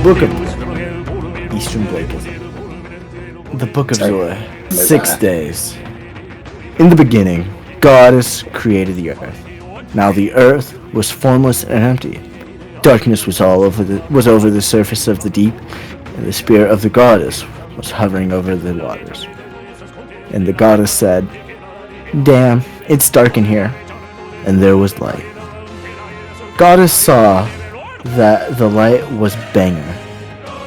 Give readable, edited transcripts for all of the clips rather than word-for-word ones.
Book of Eastern Blakeism. The Book of Zola. 6 days. In the beginning, Goddess created the earth. Now the earth was formless and empty. Darkness was over the surface of the deep, and the spirit of the goddess was hovering over the waters. And the goddess said, "Damn, it's dark in here." And there was light. Goddess saw that the light was banger.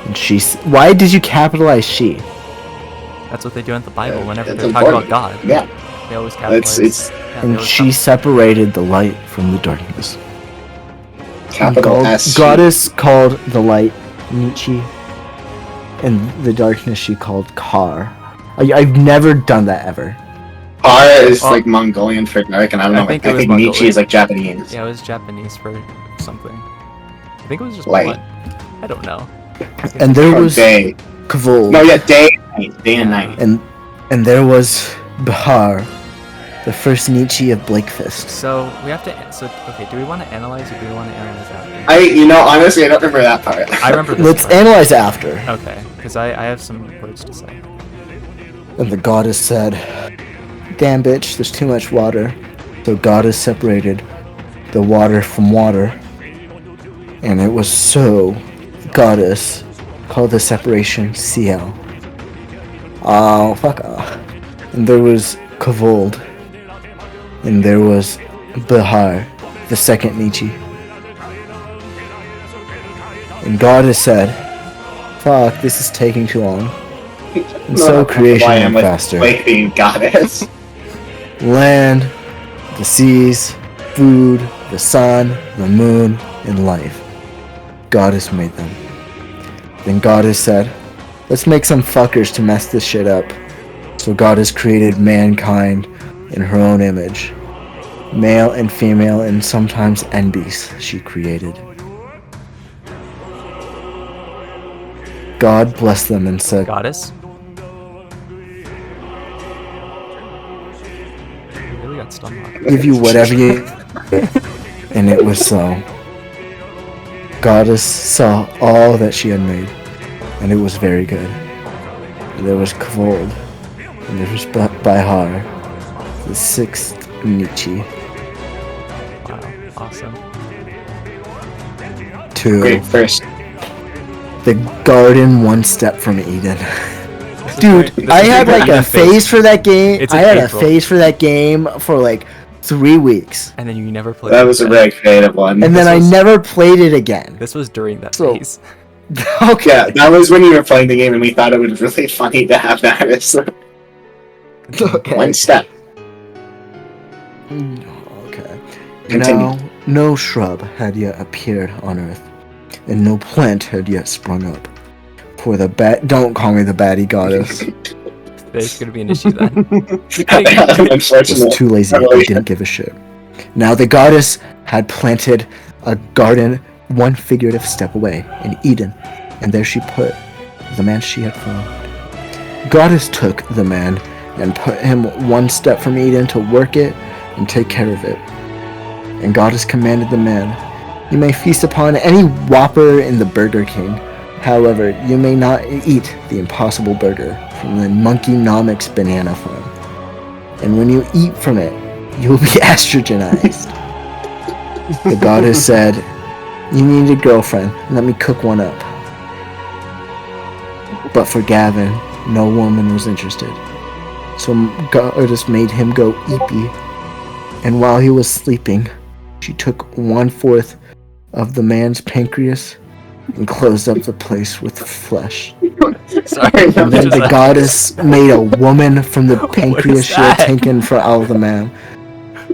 And why did you capitalize she? That's what they do in the Bible whenever they're talking about God. Yeah. They always capitalize. And she separated the light from the darkness. Capital S. Goddess called the light Nietzsche, and the darkness she called Kar. I've never done that ever. Kar is like Mongolian for dark, and I don't know. I think Nietzsche is like Japanese. Yeah, it was Japanese for something. I think it was just light. One. I don't know. And there was day. Kavol. No, yeah, day and night. And there was Bahar, the first Nietzsche of Blakefist. So we have to. Okay, do we want to analyze or do we want to analyze after? Honestly, I don't remember that part. I remember this Let's part. analyze after. Okay, because I have some words to say. And the goddess said, "Damn bitch, there's too much water." So goddess separated the water from water. And it was so goddess called the separation CL. Oh, fuck off. And there was Kavold. And there was Bahar, the second Nietzsche. And goddess said, "Fuck, this is taking too long." And so creation went faster. Like being goddess. Land, the seas, food, the sun, the moon, and life. Goddess made them. Then Goddess said, "Let's make some fuckers to mess this shit up." So Goddess created mankind in her own image. Male and female and sometimes beasts she created. God blessed them and said, Goddess? You really got stomach. "Give you whatever you..." And it was so. Goddess saw all that she had made, and it was very good. And there was Kvold, and there was Bahar, the sixth Nietzsche. Wow, awesome. Great first. The garden one step from Eden. Dude, I had like a phase for that game. I had a phase for that game for like 3 weeks. And then you never played That was a very creative one. And then I never played it again. This was during that phase. Okay. Yeah, that was when you were playing the game and we thought it was really funny to have that as Okay. one step. Okay. Continue. Now, no shrub had yet appeared on earth, and no plant had yet sprung up. For the don't call me the baddie goddess. There's gonna be an issue then. I was Unfortunately. too lazy. I didn't give a shit. Now the goddess had planted a garden one figurative step away in Eden, and there she put the man she had formed. Goddess took the man and put him one step from Eden to work it and take care of it. And Goddess commanded the man, "You may feast upon any Whopper in the Burger King. However, you may not eat the Impossible Burger from the Monkeynomics banana farm. And when you eat from it, you will be estrogenized." The goddess said, "You need a girlfriend. Let me cook one up." But for Gavin, no woman was interested. So Goddess made him go eepy. And while he was sleeping, she took 1/4 of the man's pancreas and closed up the place with flesh. Sorry, And then the goddess made a woman from the pancreas she had that? taken for all the man.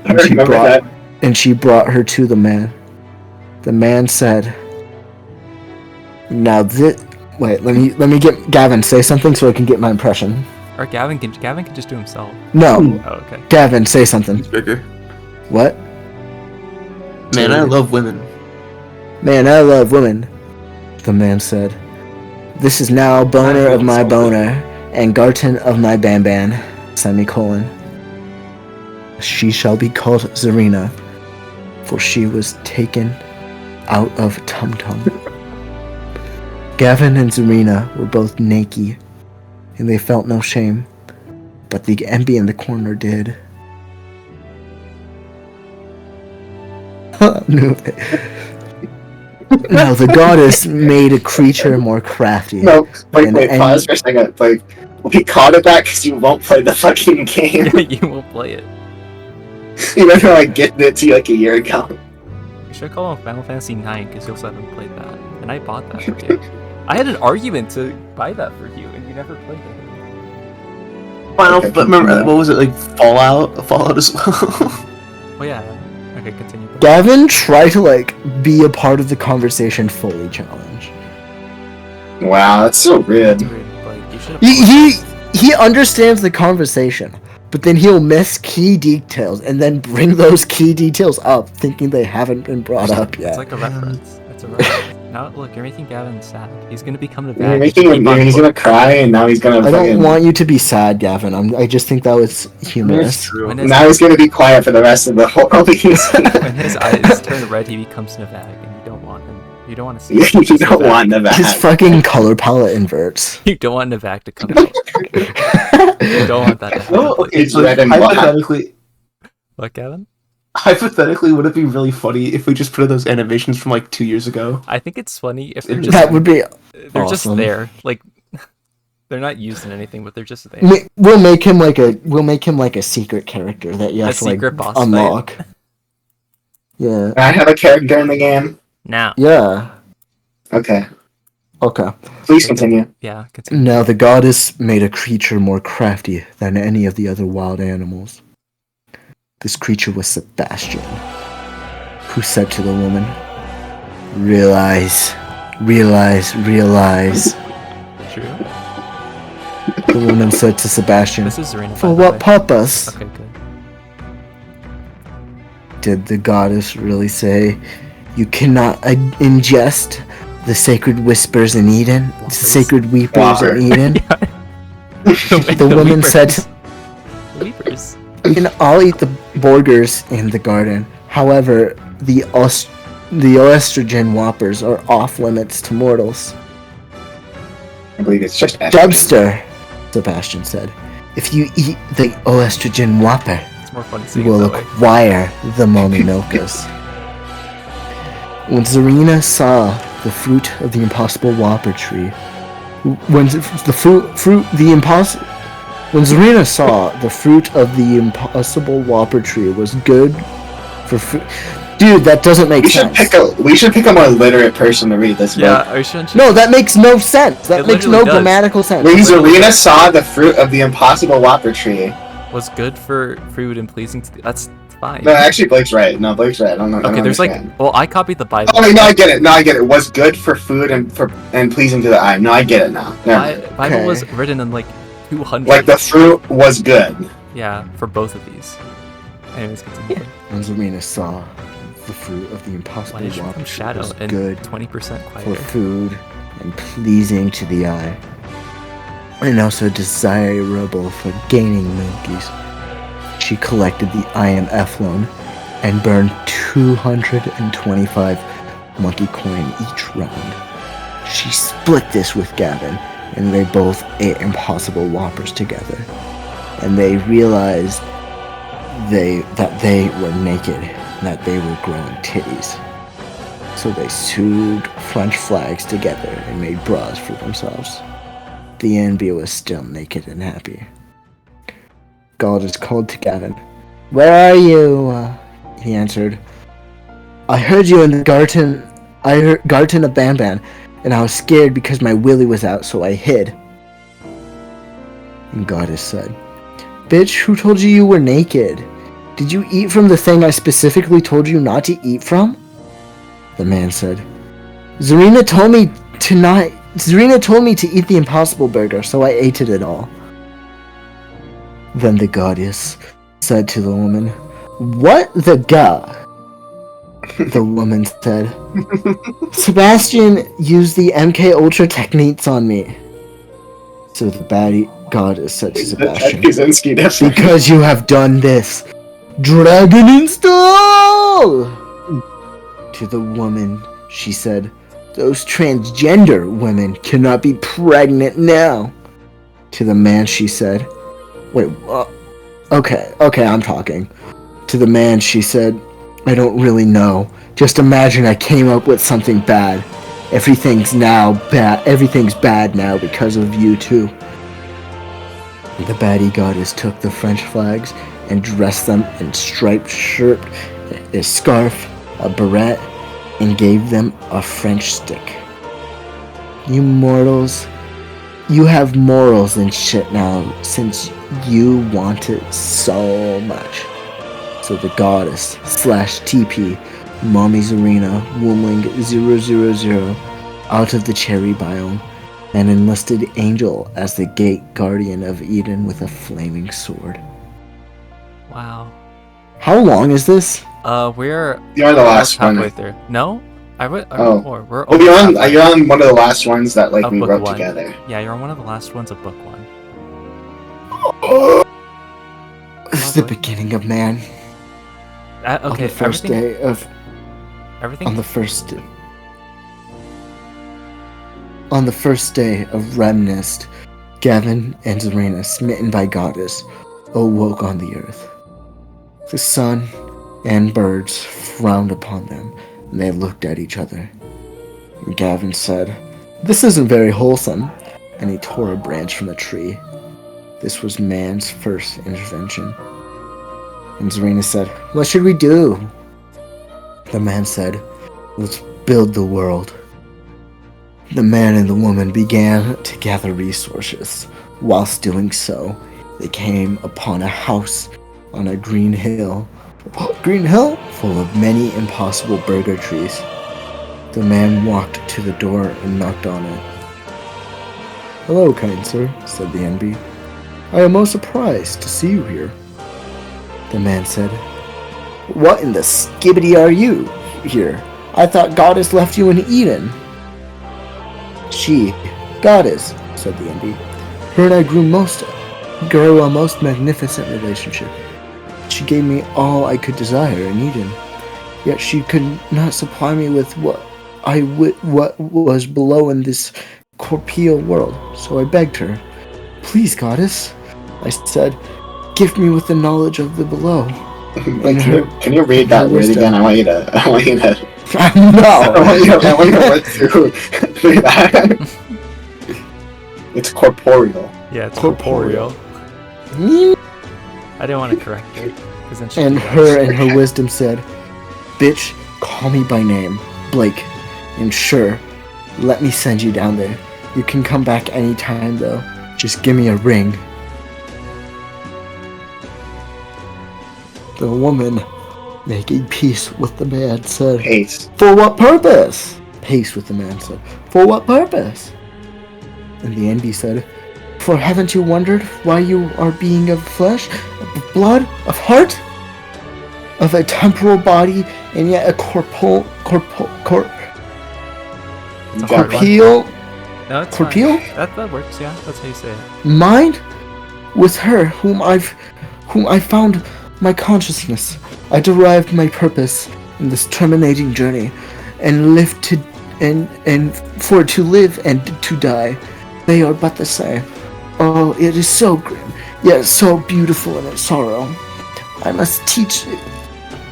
I remember that. And she brought her to the man. The man said, "Now this..." Wait, let me get Gavin say something so I can get my impression. Or Gavin can just do himself. No, Oh, okay. Gavin, say something. Bigger. What? Man, I love women. "Man, I love women," the man said. "This is now boner of my boner, and Garten of my Ban, semicolon. She shall be called Zarina, for she was taken out of Tum Tum." Gavin and Zarina were both naked, and they felt no shame, but the envy in the corner did. Now the goddess made a creature more crafty. No, wait, pause for a second. Like, we called it that because you won't play the fucking game. Yeah, you won't play it. You remember like getting it to you like a year ago. You should call it Final Fantasy 9 because you also haven't played that. And I bought that for you. I had an argument to buy that for you, and you never played it. But remember, what was it, like Fallout as well? Oh yeah. Okay, continue. Gavin tried to be a part of the conversation fully challenge. Wow, that's so rude. Like, you should He understands the conversation, but then he'll miss key details and then bring those key details up thinking they haven't been brought up yet. It's like a reference. It's a reference. Now look, you're making Gavin sad. He's gonna become the bad. You're making him. He's gonna cry, and now he's gonna. I don't want you to be sad, Gavin. I just think that was humorous. Now he's gonna be quiet for the rest of the whole. When his eyes turn red, he becomes Navag, and you don't want him. You don't want to see. You don't want Navag. His fucking color palette inverts. You don't want Navag to come out. You don't want that to happen. No, okay, so hypothetically, what, Gavin? Hypothetically, would it be really funny if we just put in those animations from 2 years ago? I think it's funny if they're just that would be. They're awesome. Just there, they're not used in anything, but they're just there. We'll make him like a secret character that you have to boss unlock. Fight. Yeah. I have a character in the game. Now. Yeah. Okay. Okay. Please continue. Yeah, continue. Now the goddess made a creature more crafty than any of the other wild animals. This creature was Sebastian, who said to the woman, "Realize. True. The woman said to Sebastian, This is Zarina, "For what purpose?" Okay, good. Did the goddess really say, "You cannot ingest the sacred whispers in Eden? The sacred weepers in Eden?" The woman said, Weepers. "I'll eat the burgers in the garden. However, the oestrogen whoppers are off limits to mortals." I believe it's just Dubster, Sebastian said. "If you eat the oestrogen whopper, It's more fun to you see will it that way. acquire the Mominocus." When Zarina saw the fruit of the impossible whopper tree, when Zarina saw the fruit of the impossible whopper tree was good for food. Dude, that doesn't make sense. We should pick a more literate person to read this book. Yeah, shouldn't you? No, that makes no sense. That It makes literally no does. grammatical sense. When Zarina saw the fruit of the impossible whopper tree. Was good for food and pleasing to that's fine. No, actually, Blake's right. No, Blake's right. I don't know. Okay, there's I copied the Bible. Oh, wait, no, I get it. Was good for food and pleasing to the eye. No, I get it now. Bible was written in 200. Like the fruit was good. Yeah, for both of these. Anyways, continue. When Zarina saw the fruit of the impossible Why did you whopper become tree shadow was and good 20% for quieter? food and pleasing to the eye, and also desirable for gaining monkeys, she collected the IMF loan and burned 225 monkey coin each round. She split this with Gavin, and they both ate impossible whoppers together. And they realized that they were naked, and that they were growing titties. So they sewed French flags together and made bras for themselves. The envy was still naked and happy. Goddess called to Gavin. "Where are you?" He answered. "I heard you in the garden. I heard Garten of Banban, and I was scared because my willy was out, so I hid." And Goddess said, "Bitch, who told you you were naked? Did you eat from the thing I specifically told you not to eat from?" The man said, Zarina told me to eat the impossible burger, so I ate it all." Then the goddess said to the woman, "What the god?" The woman said, "Sebastian used the MK Ultra techniques on me." So the baddie goddess said to Sebastian, "Because you have done this, dragon install!" To the woman, she said, Those transgender women cannot be pregnant now. To the man, she said, wait, okay, I'm talking. To the man, she said, I don't really know. Just imagine I came up with something bad. Everything's bad now because of you too. The baddie goddess took the French flags and dressed them in striped shirt, a scarf, a beret, and gave them a French stick. You mortals, you have morals and shit now since you want it so much. So the goddess / TP, Mommy's Arena, Woomling 000, out of the cherry biome, and enlisted Angel as the gate guardian of Eden with a flaming sword. Wow. How long is this? We're You're on the last halfway one. through. No, I would. Oh. More. We're Oh, you're almost halfway. on one of the last ones that like Of we book wrote one. together. Yeah, you're on one of the last ones of book 1. This is the beginning of man. Okay, On the first everything. day of Everything. on the first day of Remnist, Gavin and Zarena, smitten by Goddess, awoke on the earth. The sun and birds frowned upon them, and they looked at each other. And Gavin said, "This isn't very wholesome," and he tore a branch from a tree. This was man's first intervention. And Zarena said, "What should we do?" The man said, "Let's build the world." The man and the woman began to gather resources. Whilst doing so, they came upon a house on a green hill. Green hill? Full of many impossible burger trees. The man walked to the door and knocked on it. "Hello, kind sir," said the NB. "I am most surprised to see you here." The man said, "What in the skibbity are you here? I thought Goddess left you in Eden." "She, Goddess," said the NB. "Her and I grew a most magnificent relationship. She gave me all I could desire in Eden, yet she could not supply me with what was below in this corporeal world. So I begged her, 'Please, Goddess,' I said, 'give me with the knowledge of the below.'" Like, can you read that word again? I want you to. No. I want you to look through that. It's corporeal. Yeah, it's Corporeal. corporeal. I didn't want to correct her, because then she. And her and her wisdom said, "Bitch, call me by name, Blake. And sure, let me send you down there. You can come back anytime though. Just give me a ring." The woman, making peace with the man, said, Pace. "For what purpose?" Peace with the man said, "For what purpose?" And the NB said, "For haven't you wondered why you are being of flesh, of blood, of heart, of a temporal body, and yet a corporeal It's a hard one. corporeal No, it's corporeal fine. That works. Yeah, that's how you say it. mind? With her, whom I found my consciousness, I derived my purpose in this terminating journey, and live to live and to die. They are but the same. Oh, it is so grim, yet so beautiful in its sorrow. I must teach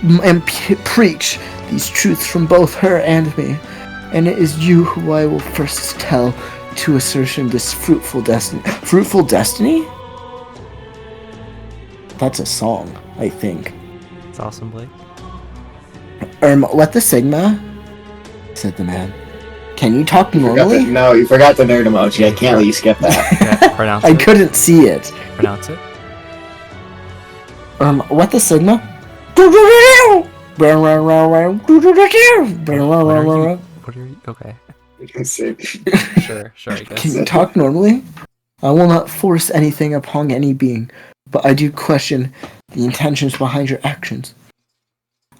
and preach these truths from both her and me, and it is you who I will first tell to assertion this fruitful destiny." Fruitful destiny? That's a song, I think. It's awesome, Blake. What the Sigma? Said the man. "Can you talk You normally?" forgot the nerd emoji. I can't let you skip that. Yeah, pronounce I it. couldn't see it. Pronounce it. What the Sigma? What are you? Okay. Same. Sure, I guess. Can you talk normally? I will not force anything upon any being, but I do question the intentions behind your actions.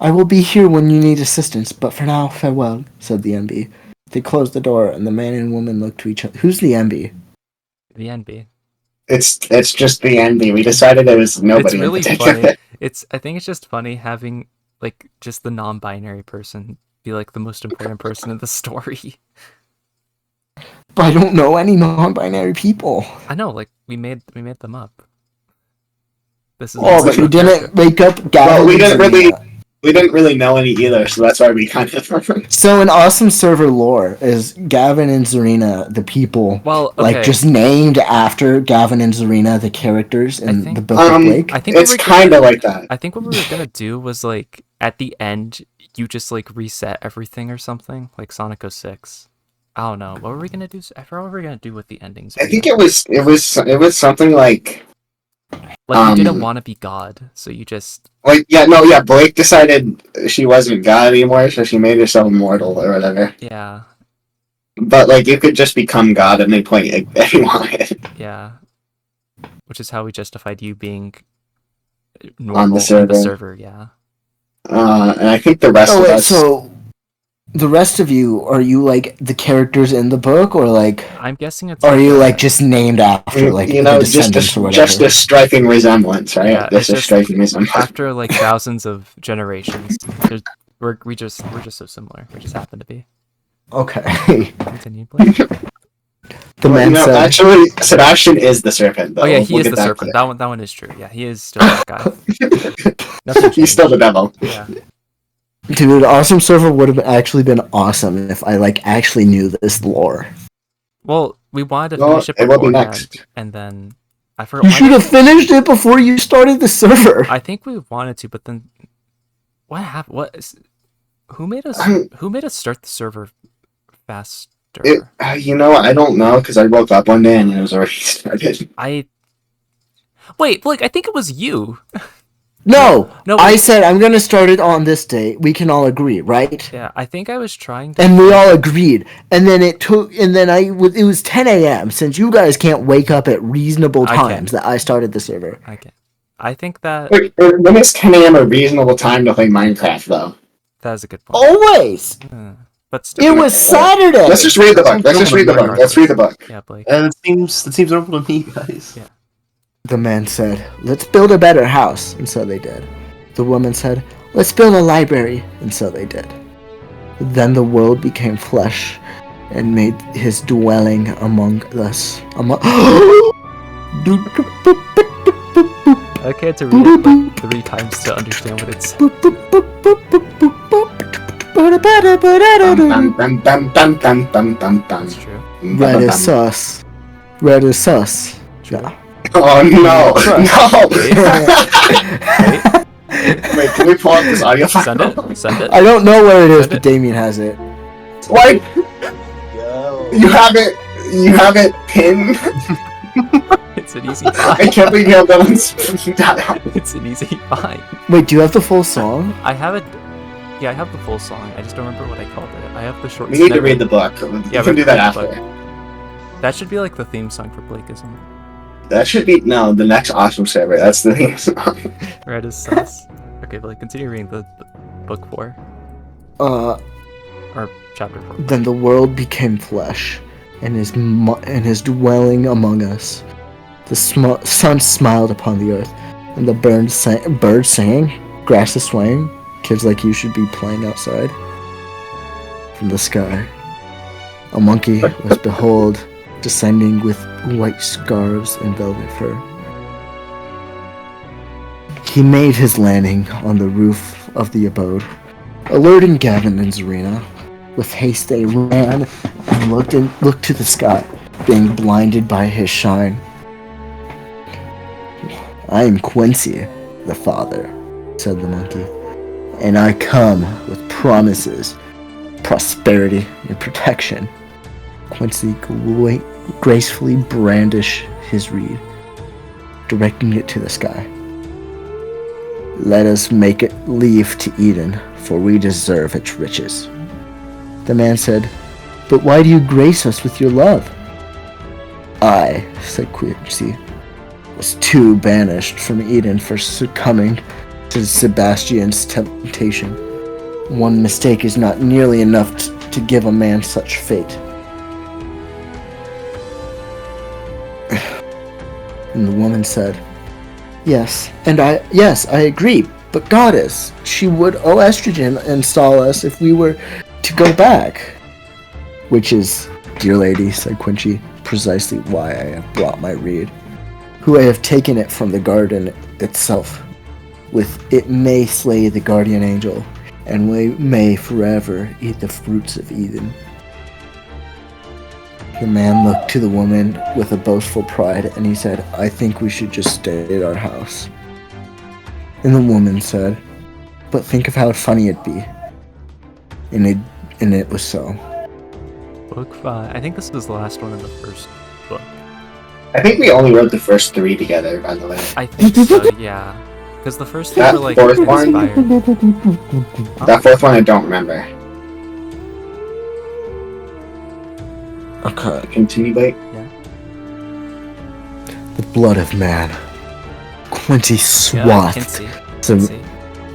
I will be here when you need assistance, but for now, farewell, said the MB. They closed the door, and the man and woman looked to each other. Who's the MB? The NB. It's just the ending. We decided it was nobody. It's really in particular. funny. I think it's just funny having like just the non-binary person be like the most important person in the story. But I don't know any non-binary people. I know, like we made them up. This is Oh, But but we didn't make up Gavin. Well, we and didn't really- Zarina. We didn't really know any either, so that's why we kind of. So in Awesome Server lore, is Gavin and Zarina the people, Well, okay. like just named after Gavin and Zarina, the characters in think- the Book of Blake? I think It's we were kind gonna- of like that. I think what we were gonna do was like at the end, you just like reset everything or something, like Sonic 06. I don't know. What were we gonna do? I forgot what we were gonna do with the endings. I think it was something like Like you didn't want to be God, so you just Blake decided she wasn't God anymore, so she made herself immortal or whatever. yeah. But like you could just become God at any point if you wanted. Yeah. Which is how we justified you being normal On the on the server. server, yeah. And I think the rest Oh of wait, us. so the rest of you, are you like the characters in the book, or like I'm guessing it's are you a- like just named after like you know, the just descendants or a, whatever? just a striking resemblance, right? Yeah, Just it's a striking resemblance. after like thousands of generations. We're just so similar. We just happen to be. Okay. Continue, Blake. The Well, man you know, said, actually, Sebastian is the serpent. Though. Oh yeah, he We'll is get the serpent. That one is true. Yeah, he is still that guy. Nothing He's still the changed. devil. Yeah. dude, Awesome Server would have actually been awesome if I like actually knew this lore. Well, we wanted to Well, finish it it will be beforehand, next. and then I forgot. You why should did- have finished it before you started the server. I think we wanted to, but then what happened? Who made us? I'm- Who made us start the server faster? You know, I don't know because I woke up one day and it was already started. Wait, Blake. I think it was you. No, No, I wait. said I'm gonna start it on this date. We can all agree, right? Yeah, I think I was trying to. And we all agreed. And then it was 10 a.m. Since you guys can't wake up at reasonable I can. times that I started the server. I think that Wait, when is 10 a.m. a reasonable time to play Minecraft, though? that is a good point. Always. But still, It was Saturday. Let's just read the book. Let's just read the book. Let's read the book. yeah, Blake. And it seems normal to me, guys. Yeah. The man said, "Let's build a better house," and so they did. The woman said, "Let's build a library," and so they did. Then the world became flesh and made his dwelling among us. Okay, to read it like 3 times to understand what it's. That's true. Red is sus. Red is sus. Yeah. Oh no! No! Wait, Wait, can we pull up this audio file? send it. Send it. I don't know where it is, Send but it. Damien has it. Like, you have it. You have it pinned. It's an easy I find. can't believe you have that on speed dial. It's an easy find. Wait, do you have the full song? I have it. Yeah, I have the full song. I just don't remember what I called it. I have the short. We need to snippet. read the book. We Yeah, can we do that read the after. book. That should be like the theme song for Blakeism. That should be the next awesome server. That's the theme song. Red is sus. Okay, Blake, continue reading the book 4 Uh, or chapter 4. Then the world became flesh, and his dwelling among us. The sun smiled upon the earth, and the birds sang, grass is swaying. Kids like you should be playing outside. From the sky, a monkey was behold, descending with white scarves and velvet fur. He made his landing on the roof of the abode, alerting Gavin and Zarina. With haste they ran and looked to the sky, being blinded by his shine. "I am Quincy, the father," said the monkey, "and I come with promises, prosperity, and protection." Quincy gracefully brandished his reed, directing it to the sky. "Let us make it leave to Eden, for we deserve its riches." The man said, "But why do you grace us with your love?" "I," said Quincy, "was too banished from Eden for succumbing to Sebastian's temptation. One mistake is not nearly enough to give a man such fate." And the woman said, Yes, I agree, but goddess, she would estrogen install us if we were to go back. Which is, dear lady, said Quincy, precisely why I have brought my reed, who I have taken it from the garden itself. With it may slay the guardian angel, and we may forever eat the fruits of Eden. The man looked to the woman with a boastful pride, and he said, I think we should just stay at our house. And the woman said, but think of how funny it'd be. And it was so. Book 5. I think this was the last one in the first book. I think we only wrote the first 3 together, by the way. I think so, yeah. Because the first 2 That were like fourth one? inspired. That fourth one I don't remember. Okay. Continue, Blake. The blood of man. Quincy Yeah, swathed.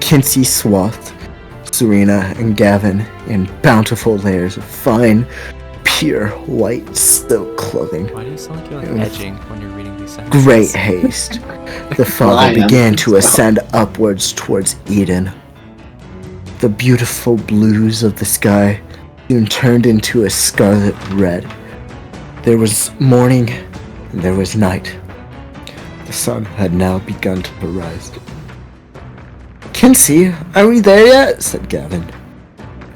Kinsey swathed Serena and Gavin in bountiful layers of fine, pure white silk clothing. Why do you sound like you're like edging when you're reading these sentences? Great haste. The father began to ascend upwards towards Eden. The beautiful blues of the sky soon turned into a scarlet red. There was morning and there was night. The sun had now begun to rise. Kinsey, are we there yet? Said Gavin.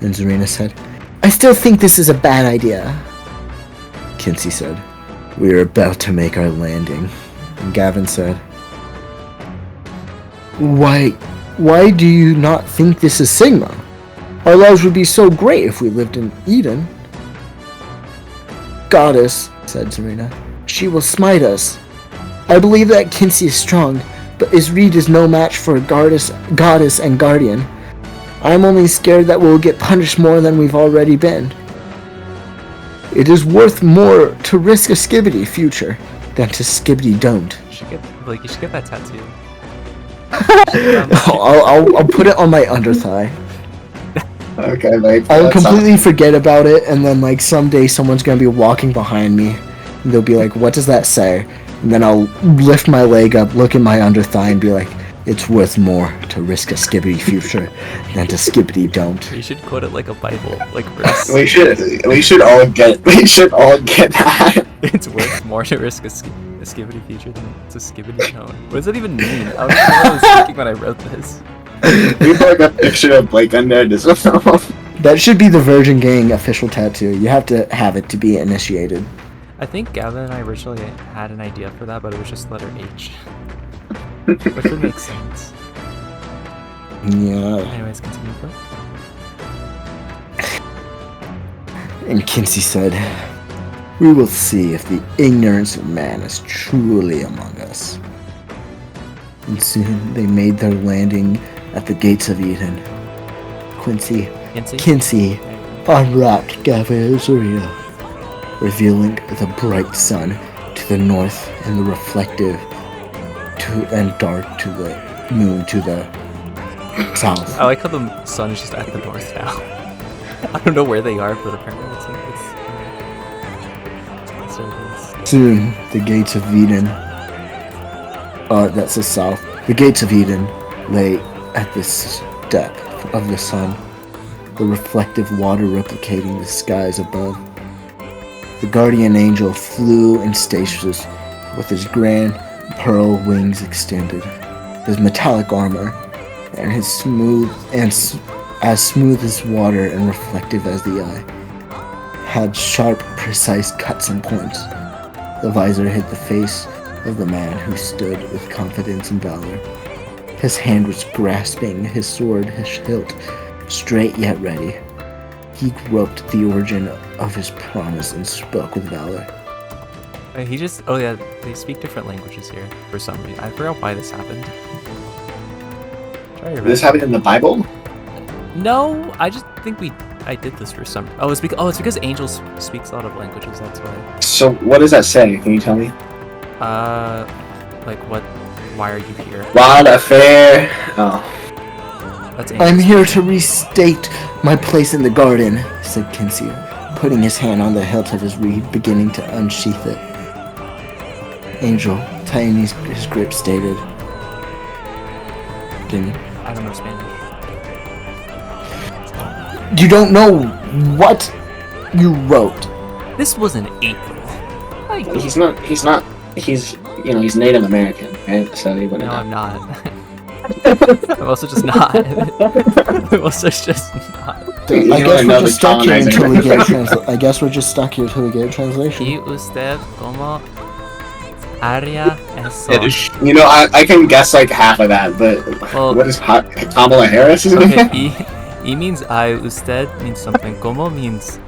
And Zarina said, I still think this is a bad idea. Kinsey said, we are about to make our landing. And Gavin said, Why do you not think this is Sigma? Our lives would be so great if we lived in Eden. Goddess, said Zarina, she will smite us. I believe that Kinsey is strong, but Isreed is no match for a goddess and guardian. I'm only scared that we'll get punished more than we've already been. It is worth more to risk a skibbity future than to skibbity don't. You should get that tattoo. I'll put it on my under thigh. Okay, Blake. I'll completely forget about it, and then like someday someone's gonna be walking behind me, and they'll be like, "What does that say?" And then I'll lift my leg up, look at my under thigh, and be like, "It's worth more to risk a skibbity future than to skibbity don't." You should quote it like a Bible, like verse. We should all get that. It's worth more to risk a skibbity future than to skibbity don't. What does that even mean? I was thinking when I wrote this. We put like a picture of Blake on there as well. That should be the Virgin Gang official tattoo. You have to have it to be initiated. I think Gavin and I originally had an idea for that, but it was just letter H. Which would make sense. Yeah. Anyways, continue, bro. And Kinsey said, "We will see if the ignorance of man is truly among us." And soon they made their landing at the gates of Eden. Kinsey unwrapped Gavin and Zarina, revealing the bright sun to the north and the reflective and dark to the moon to the south. I like how the sun is just at the north now. I don't know where they are, but apparently it's Soon, the gates of Eden, that's the south, the gates of Eden lay at the step of the sun, the reflective water replicating the skies above. The guardian angel flew in stasis with his grand pearl wings extended, his metallic armor, and his as smooth as water and reflective as the eye, had sharp, precise cuts and points. The visor hid the face of the man who stood with confidence and valor. His hand was grasping his sword, his hilt straight yet ready. He groped the origin of his promise and spoke with valor. Oh yeah, they speak different languages here for some reason. I forgot why this happened. This happened in the Bible? No, I just think I did this for some. It's because Angels speaks a lot of languages. That's why. So what does that say? Can you tell me? Like what? Why are you here? Wild affair. Oh. That's I'm here to restate my place in the garden, said Kinsey, putting his hand on the hilt of his reed, beginning to unsheath it. Angel, tightening his grip, stated, "Continue." I don't know Spanish. You don't know what you wrote. This was in April. He's not. He's he's Native American, right? So he wouldn't No, know. I'm not. I'm also just not. I'm also just not. You I know, guess we're another just stuck here colonizer. until we get I guess we're just stuck here until we get a translation. Y usted como haría eso? You know, I can guess like half of that, but Well, what is Kamala Harris? Is okay, name? y means I, usted means something. Como means.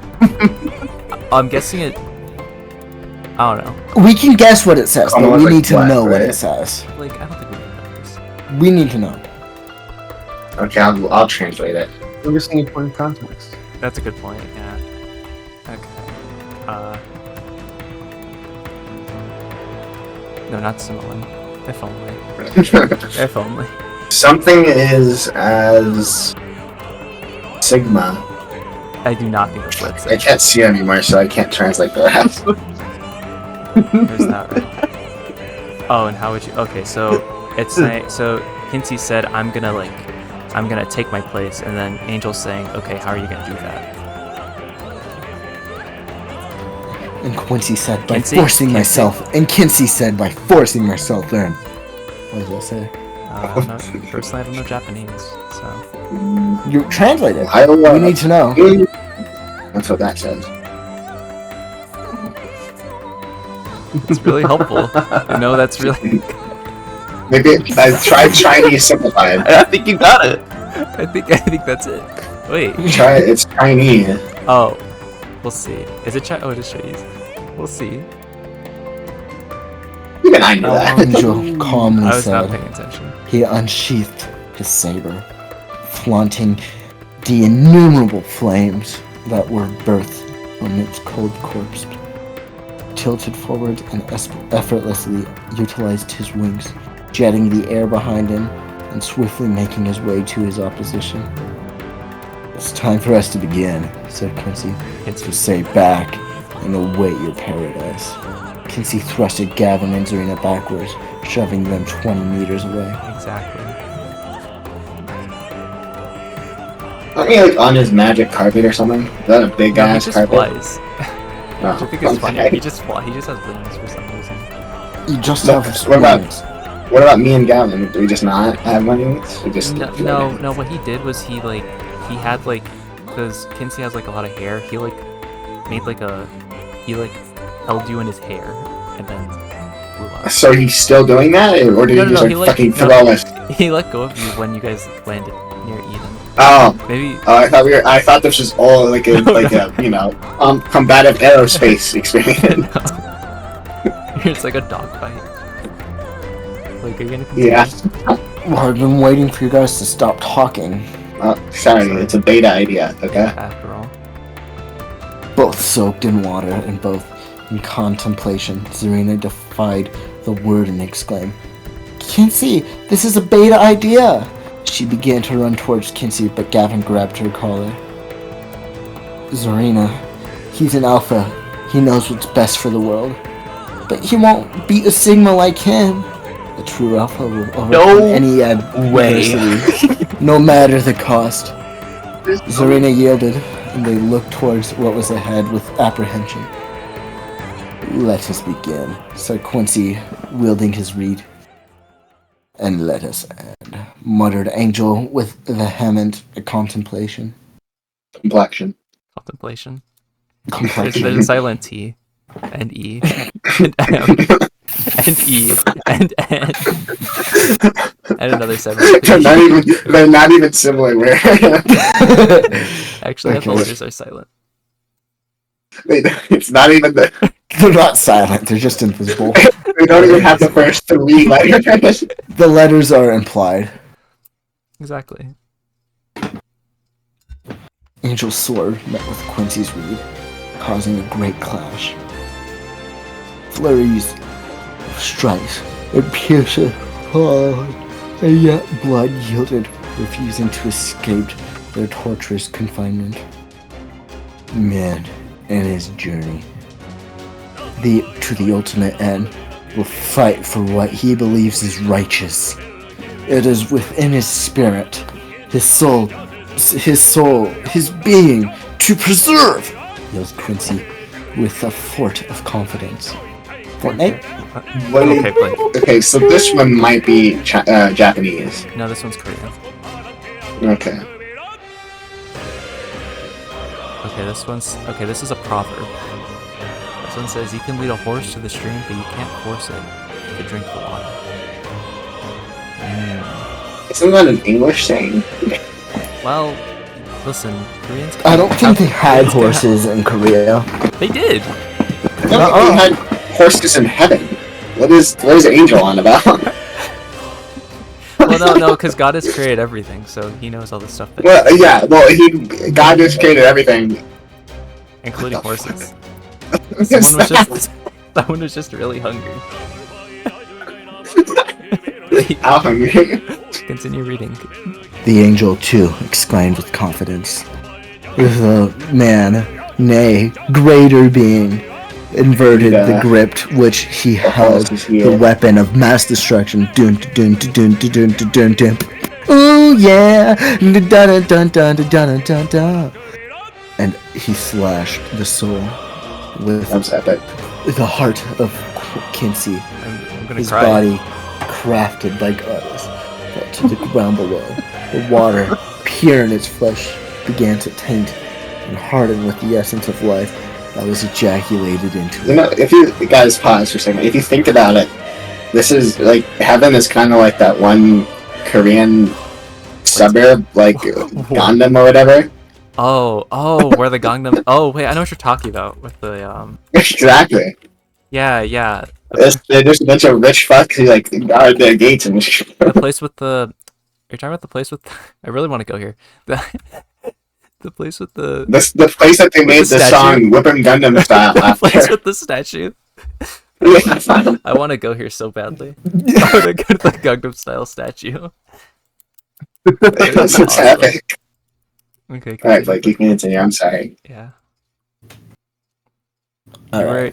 I'm guessing it. I don't know. We can guess what it says, but Kamala's we like need to black, know what right? it says. Like, I don't think we know this. We need to know. Okay, I'll translate it. We're missing important context. That's a good point, yeah. Okay. No, not similar. If only. If only. Something is as Sigma. I do not think that's what it I says. can't see anymore, so I can't translate the rest. There's that, right? Oh, and how would you... Okay, so it's saying... So Kinsey said, I'm gonna take my place, and then Angel's saying, okay, how are you gonna do that? And Quincy said, by Kinsey? forcing Kinsey? myself. And Kinsey said, by forcing myself in. What does that say? Personally, I don't know Japanese, so... You translate it. Iowa. We need to know. That's what that says. It's really helpful. That's really... Maybe I tried Chinese simplified. I think you got it. I think that's it. Wait. Try it. It's Chinese. Oh. We'll see. Is it Chinese? Oh, it is Chinese. We'll see. Even I knew that. Angel calmly I was not said. paying attention. He unsheathed his saber, flaunting the innumerable flames that were birthed from its cold corpse. Tilted forward and effortlessly utilized his wings, jetting the air behind him and swiftly making his way to his opposition. It's time for us to begin, said Quincy. So stay back and await your paradise. Quincy thrusted Gavin and Zarina backwards, shoving them 20 meters away. Exactly. Aren't we like on his magic carpet or something? Is that a big No, he ass just carpet? flies. Oh, I think it's funny. okay. He just has wings for some reason. You just No, have what about- wings. What about me and Gavin? Do we just not have money? We just No. What he did was he had because Kinsey has like a lot of hair. He made he held you in his hair and then flew up. So he's still doing that, or did No, he no, just he, fucking no. throw us? He let go of you when you guys landed near Eden. Oh, Maybe. I thought this was all like a combative aerospace experience. It's like a dogfight. Like, are you gonna continue? Yeah. Well, I've been waiting for you guys to stop talking. Sorry, it's a beta idea. Okay. After all. Both soaked in water and both in contemplation, Zarina defied the word and exclaimed, Kinsey, this is a beta idea! She began to run towards Kinsey, but Gavin grabbed her collar. Zarina, he's an alpha. He knows what's best for the world. But he won't beat a Sigma like him. A true alpha will overcome any adversity, no matter the cost. Zarina yielded, and they looked towards what was ahead with apprehension. Let us begin, said Quincy, wielding his reed. And let us end, muttered Angel with vehement contemplation. Complexion. Contemplation. Complexion. There's a silent T, and E, and M, and E, and N, and another silent T. They're not even similar. Actually, Okay. all letters are silent. It's not even They're not silent, they're just invisible. they don't even have the first 3 letters. The letters are implied. Exactly. Angel's sword met with Quincy's reed, causing a great clash. Flurries of strikes and piercing, and yet blood yielded, refusing to escape their torturous confinement. Man and his journey to the ultimate end will fight for what he believes is righteous. It is within his spirit, his soul, his soul, his being, to preserve, yells Quincy with a fort of confidence. Fortnite? Okay, Blake. Okay, so this one might be Japanese. No, this one's Korean. Okay. Okay, this is a proverb. This one says, you can lead a horse to the stream, but you can't force it to drink the water. Isn't that an English saying? Well, listen, Koreans... I don't think they had horses in Korea. They did! No, they had horses in heaven. What is Angel on about? Well, no, because God has created everything, so he knows all the stuff that... Well, yeah, God just created everything. Including horses. Someone was just really hungry. How hungry? Continue reading. The angel, too, exclaimed with confidence. With a man, nay, greater being, inverted the grip which he held, the weapon of mass destruction. Dun dun dun dun dun dun dun dun. Ooh yeah, dun dun dun dun dun dun dun. And he slashed the soul with the heart of Quincy. I'm gonna His cry. body, crafted by goddess, fell to the ground below. The water, pure in its flesh, began to taint and harden with the essence of life that was ejaculated into it. You know, if you guys pause for a second, if you think about it, this is like heaven is kind of like that one Korean suburb, like Gundam or whatever. Oh, where the Gangnam... Oh, wait, I know what you're talking about with the, Exactly. Yeah. There's a bunch of rich fucks who like guard their gates and shit. The place with the... You're talking about the place with... I really want to go here. The place with the... The place that they made the song Whippin' Gundam style The after. place with the statue. Yeah. I want to go here so badly. I want to go to the Gangnam style statue. That's what's happening. Okay. Alright, like you can continue. I'm sorry. Yeah.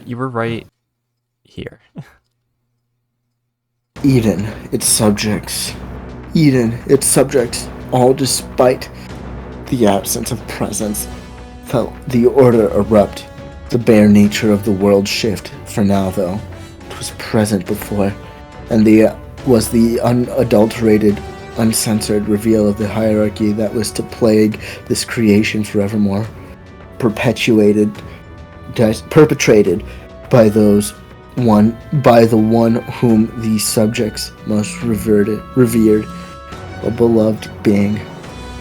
You were right here. Eden, its subjects, all despite the absence of presence, felt the order erupt, the bare nature of the world shift. For now, though, it was present before, and was the unadulterated, uncensored reveal of the hierarchy that was to plague this creation forevermore, perpetrated by the one whom the subjects most revered, a beloved being,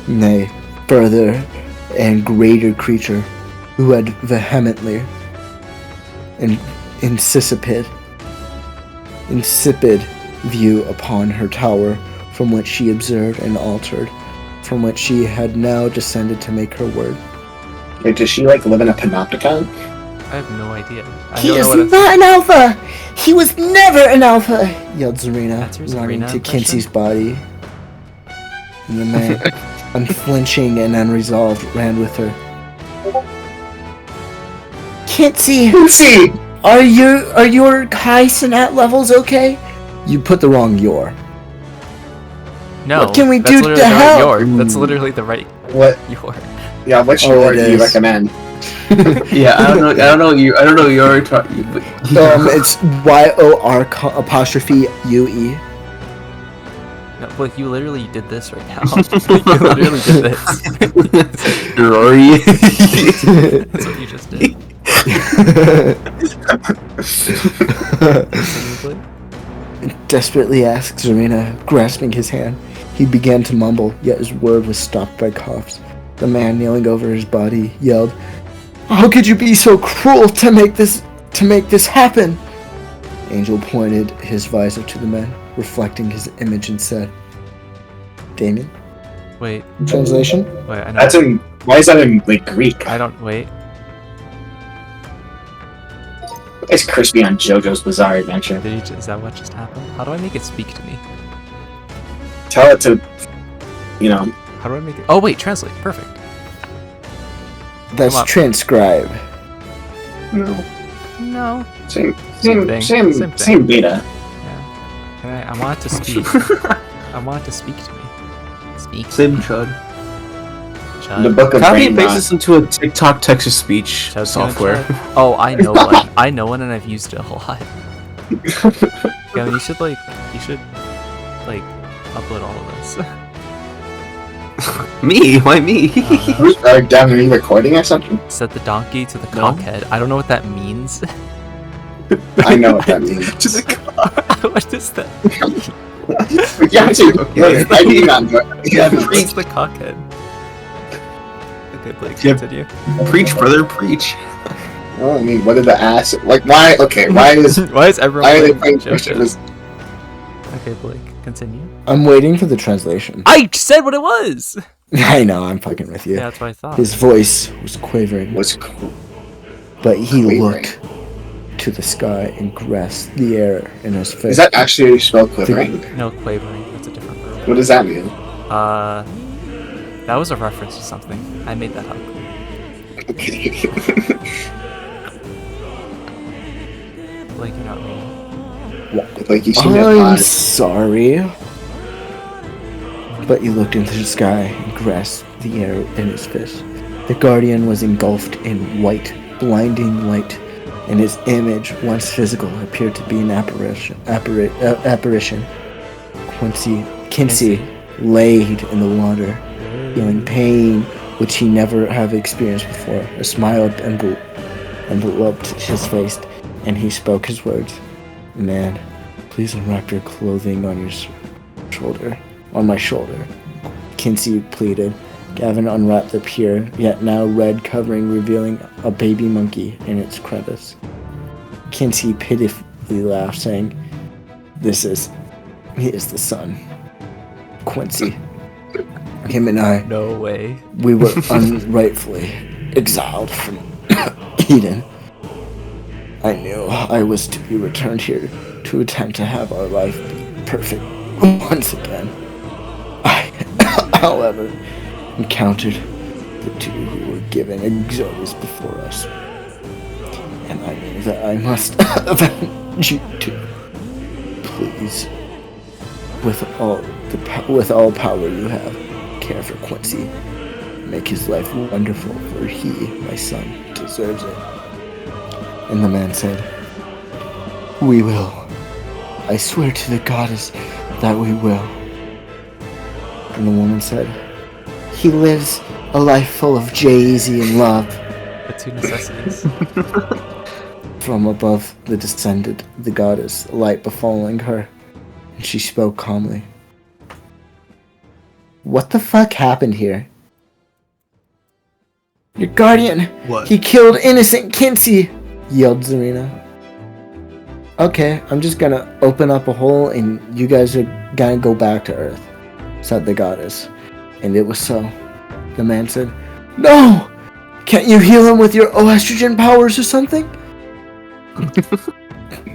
nay, further and greater creature, who had vehemently and insipid view upon her tower, from which she observed and altered, from which she had now descended to make her word. Wait, does she like live in a panopticon? I have no idea. He is not an alpha! He was never an alpha! Yelled Zarina, That's your running Zarina to impression? Kinsey's body. And the man, unflinching and unresolved, ran with her. Kinsey! Are your high Sinat levels okay? You put the wrong your. No. What can we that's do literally to the right help? your. That's literally the right What? your. Yeah, which Oh, word it do you is. recommend? Yeah, I don't know your talking. It's YOR''UE. No, but you literally did this right now. You literally did this. Rory. That's what you just did. Desperately asked Zarina, grasping his hand. He began to mumble, yet his word was stopped by coughs. The man kneeling over his body yelled, "How could you be so cruel to make this happen?" Angel pointed his visor to the man, reflecting his image, and said, "Damien." Wait, Translation? I know. Why is that in like Greek? I don't wait. It's crispy on JoJo's Bizarre Adventure. Is that what just happened? How do I make it speak to me? Tell it to, How do I make it? Oh wait, translate. Perfect. That's Come on. transcribe. No. Same thing. beta. Yeah. I want it to speak. I want it to speak to me. Speak. Same chud. Chud. The Book of Copy Brain and paste Rot. this into a TikTok text-to-speech Chud's gonna software. try. Oh, I know one. I know one, and I've used it a lot. Gavin, you should like upload all of this. Me? Why me? Gavin, are you recording or something? Set the donkey to the No. cockhead. I don't know what that means. I know what that means. To the What does that? Yeah, dude. Okay. I do not know. Yeah, What's the cockhead? Okay, Blake, Yep. continue. Preach, brother, preach. Oh, I mean, what did the ass? Like, why? Okay, why is Why is everyone why are they playing playing JoJo's? JoJo's? Okay, Blake, continue. I'm waiting for the translation. I said what it was. I know, I'm fucking with you. Yeah, that's what I thought. His voice was quavering, What's cool? but he Quavering. looked to the sky and grasped the air in his face. Is that actually spelled quivering? No, quavering. That's a different word. What does that mean? That was a reference to something. I made that up. Blake, you're not real. Like you seem I'm to sorry. But he looked into the sky and grasped the air in his fist. The Guardian was engulfed in white, blinding light, and his image, once physical, appeared to be an apparition. Kinsey laid in the water, feeling pain which he never have experienced before. A smile enveloped his face, and he spoke his words. Man, please unwrap your clothing on your shoulder. On my shoulder. Kinsey pleaded. Gavin unwrapped the pure, yet now red covering, revealing a baby monkey in its crevice. Kinsey pitifully laughed, saying, he is the son. Quincy. Him and I, No way. we were unrightfully exiled from Eden. I knew I was to be returned here to attempt to have our life be perfect once again. I, however, encountered the two who were given Exodus before us, and I knew that I must avenge you too. Please, with all power you have, care for Quincy. Make his life wonderful, for he, my son, deserves it. And the man said, "We will. I swear to the goddess that we will." And the woman said, "He lives a life full of Jay-Z and love." The two necessities. From above descended the goddess, light befalling her, and she spoke calmly. "What the fuck happened here?" "Your guardian! What? He killed innocent Kinsey!" yelled Zarina. "Okay, I'm just gonna open up a hole and you guys are gonna go back to Earth," said the goddess. And it was so. The man said, "No! Can't you heal him with your estrogen powers or something?"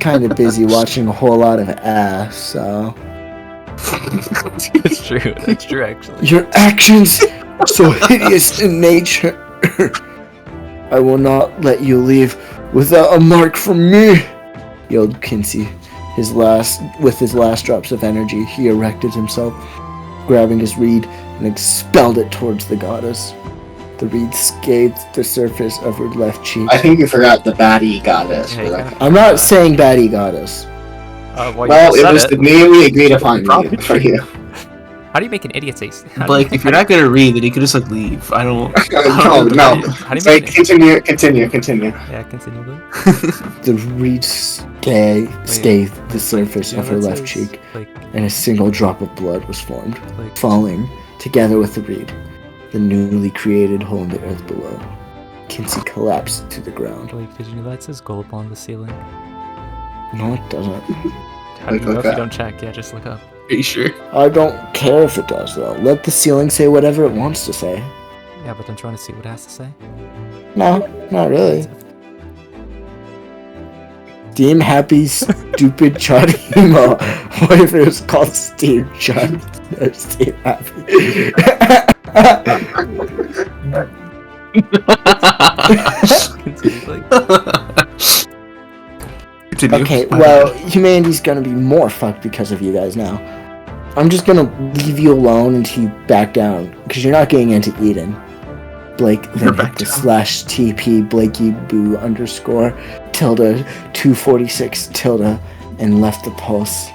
Kinda busy watching a whole lot of ass, so... It's true. It's true, actually. "Your actions are so hideous in nature. I will not let you leave without a mark from me," yelled Kinsey. With his last drops of energy, he erected himself, grabbing his reed and expelled it towards the goddess. The reed scathed the surface of her left cheek. I think you forgot the baddie goddess. Yeah, you gotta- I'm not saying baddie goddess. Well, you it was the name we agreed upon Probably. for you. How do you make an idiot say? Like, if you're not gonna read, then you could just like leave. I don't. No. How do you Like, make continue. Yeah, continue. Luke. The reed scathed the surface You know of her that left says, cheek, Like, and a single drop of blood was formed. like, Falling, together with the reed, the newly created hole in the earth below. Kinsey collapsed to the ground. Blake, did you know that says gold along the ceiling? No, it doesn't. How do you know Look if you up. don't check? Yeah, just look up. Are you sure? I don't care if it does, though. Let the ceiling say whatever it wants to say. Yeah, but I'm trying to see what it has to say. No, not really. Steam Happy Stupid Chadimo. What if it was called Steam Chad or Steam Happy? Continue, Blake. Continue. Okay, well, humanity's gonna be more fucked because of you guys now. I'm just gonna leave you alone until you back down, because you're not getting into Eden. Blake then had to slash TP Blakey Boo underscore tilde 246 tilde and left the pulse.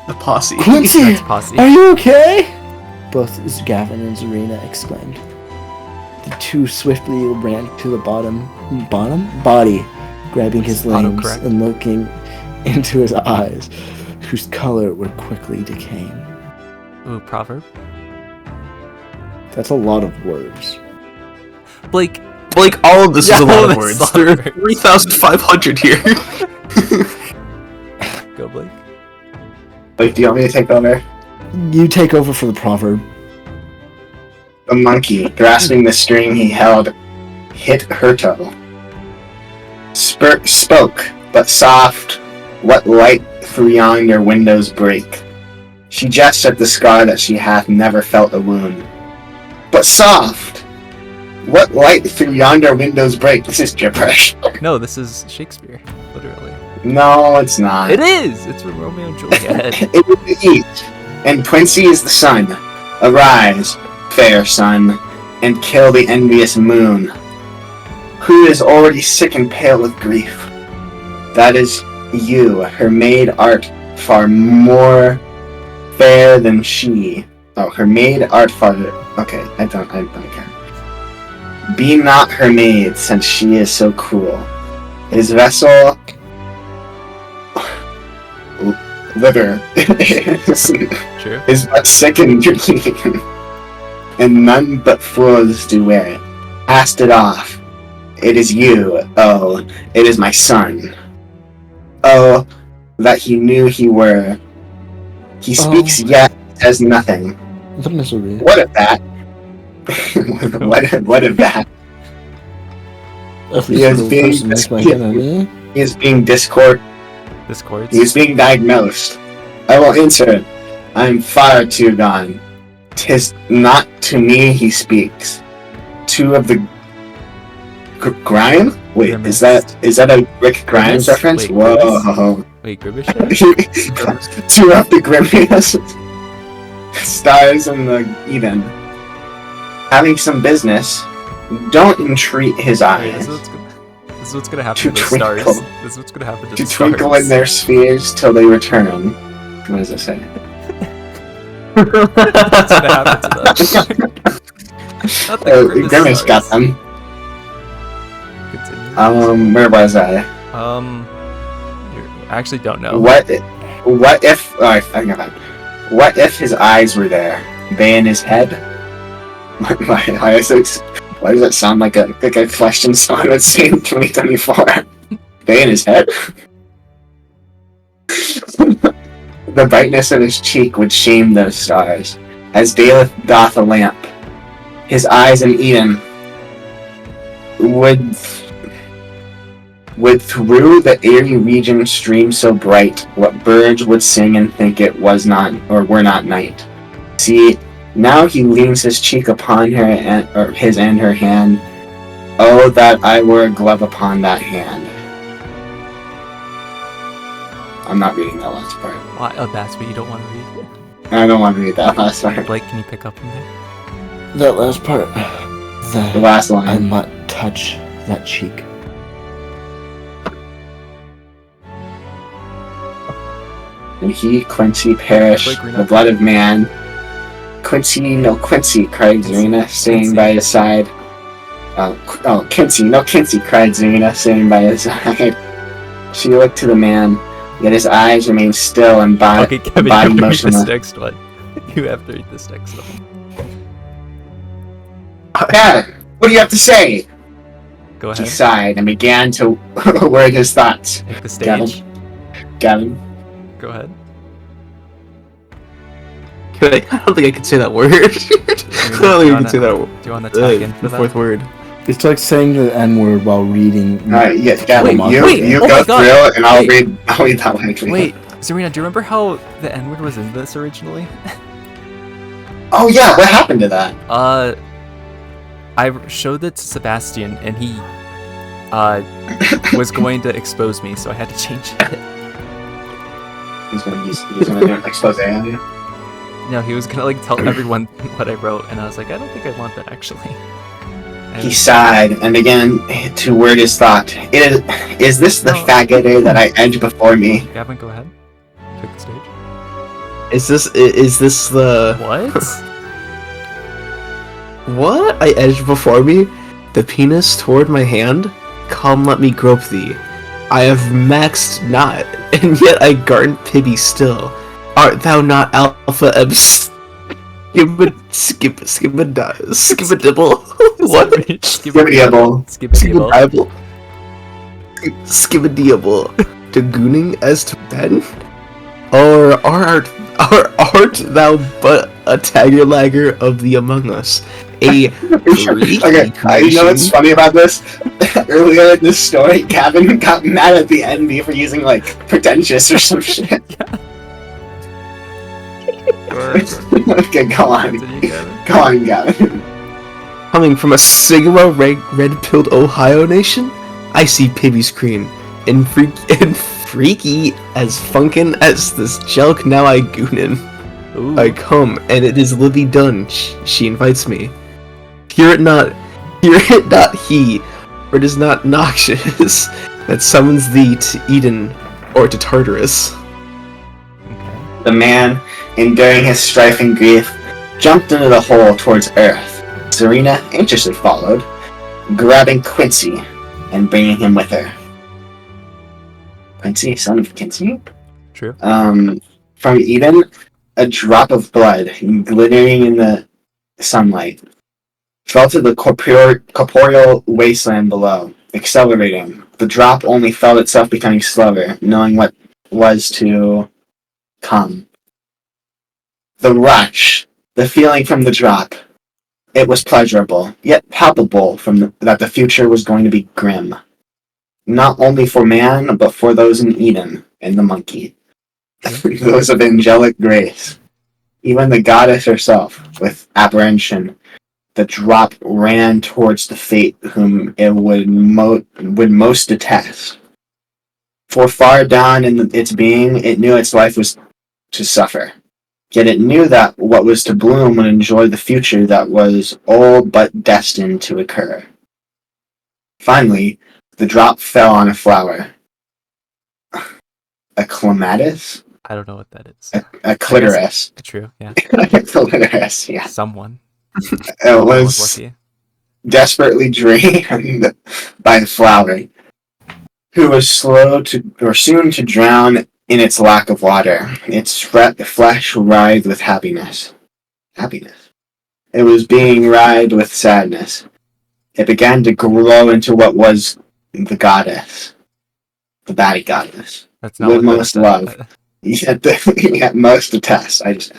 The posse. Quincy, That's posse. are you okay? Both Gavin and Zarina exclaimed. The two swiftly ran to the body, grabbing his limbs Autocorrect. and looking into his eyes, whose color were quickly decaying. Ooh, proverb. That's a lot of words. Blake. All of this is a lot of words. that's There are words. 3,500 here. Go, Blake. Like, do you want me to take over? You take over for the proverb. The monkey, grasping the string he held, hit her toe. Spoke, but soft, what light through yonder windows break. She jest at the scar that she hath never felt a wound. But soft, what light through yonder windows break. This is gibberish. No, this is Shakespeare. Literally. No, it's not. It is! It's from Romeo and Juliet. It is the east, and Quincy is the sun. Arise, fair sun, and kill the envious moon, who is already sick and pale with grief. That is you, her maid art far more fair than she. Oh, her maid art far. Okay, I don't care. Be not her maid, since she is so cruel. His vessel. Liver True. is but sick and drinking, and none but fools do wear it. Cast it off. It is you, oh, it is my son. Oh, that he knew he were. He speaks yet says nothing. The misery. What of that? what of that? At He least is the being person is my he- enemy. He is being Discords. He is being diagnosed. I will answer it. I am far too gone. 'Tis not to me he speaks. Two of the Grime? Wait, is that a Rick Grimes Grimace? reference? Wait, Whoa! Wait, Grimace? Two of the Grimace stars in the even. Having some business, don't entreat his Wait, eyes. this is what's gonna happen To to the stars. twinkle. This is what's gonna happen to To the twinkle stars. in their spheres till they return. What does it say? What's gonna happen to them? Not the Grimace got stars. them. Continue. Where was I? I actually don't know. What if? Oh, I think of it. What if his eyes were there? They in his head? Why does it sound like a question someone would say in 2024? They in his head? The brightness of his cheek would shame those stars, as Daleth doth a lamp. His eyes in Eden would through the airy region stream so bright, what birds would sing and think it was not, or were not night. See, now he leans his cheek upon her, or his and her hand. Oh, that I were a glove upon that hand. I'm not reading that last part. Why? Oh, that's what you don't want to read. I don't want to read that last part. Blake, can you pick up from there? That last part. The last I line. might touch that cheek. And he, Quincy, perish, Blake, read the up. blood of man. Quincy, no Quincy, cried Zarina, staying Quincy. by his side. Quincy, no Quincy, cried Zarina, staying by his side. She looked to the man, yet his eyes remained still and Okay, Kevin, you body have to read this motionless. next one. You have to read this next one. Gavin, what do you have to say? Go He ahead. sighed and began to word his thoughts. Take the stage. Gavin, Go ahead. I don't think I can say that word. I don't think I can say that word. Do you want to tag in for The that? fourth word. It's like saying the N word while reading. Alright, yeah, Gavin, Wait, you wait, oh go my through God, it and I'll wait. read that one. Wait, Zarina, do you remember how the N-word was in this originally? Oh yeah, what happened to that? I showed it to Sebastian, and he was going to expose me, so I had to change it. He's gonna do an expose on you. No, he was gonna like tell everyone what I wrote, and I was like, I don't think I want that actually. He sighed and began to word his thought. Is this the No. faggot that I edge before me? Gavin, go ahead. Take the stage. Is this the What? what I edged before me? The penis toward my hand? Come, let me grope thee. I have maxed not, and yet I garnt pibby still. Art thou not alpha ebs? Skip a dibble. What? Skibbidiable. Skibbidiable. Skibbidiable. To gooning as to Ben? Or art thou but a tagger-lagger of the Among Us? A freaky Okay, you know what's funny about this? Earlier in this story, Gavin got mad at the NB for using, like, pretentious or some shit. Okay, go on. Go on, Gavin. Coming from a Sigma red-pilled Ohio nation, I see Pibby's cream. And freaky as funkin' as this jelk now I goonin'. Ooh. I come, and it is Libby Dunn. She invites me. Hear it not he, for it is not noxious that summons thee to Eden or to Tartarus. The man, enduring his strife and grief, jumped into the hole towards Earth. Serena anxiously followed, grabbing Quincy and bringing him with her. Quincy, son of Quincy? True. From Eden, a drop of blood glittering in the sunlight fell to the corporeal wasteland below, accelerating. The drop only felt itself becoming slower, knowing what was to come. The rush, the feeling from the drop, it was pleasurable, yet palpable that the future was going to be grim. Not only for man, but for those in Eden and the monkey. Those of angelic grace. Even the goddess herself, with apprehension, the drop ran towards the fate whom it would most detest. For far down in its being, it knew its life was to suffer. Yet it knew that what was to bloom would enjoy the future that was all but destined to occur. Finally, the drop fell on a flower. A clematis? I don't know what that is. A clitoris. True, yeah. A clitoris, yeah. Someone. It was lucky. desperately drained by the flower, who was soon to drown in its lack of water. Its flesh writhed with happiness. It was being writhed with sadness. It began to grow into what was the goddess. The baddie goddess. That's not Would what most love. Yet most detest. I just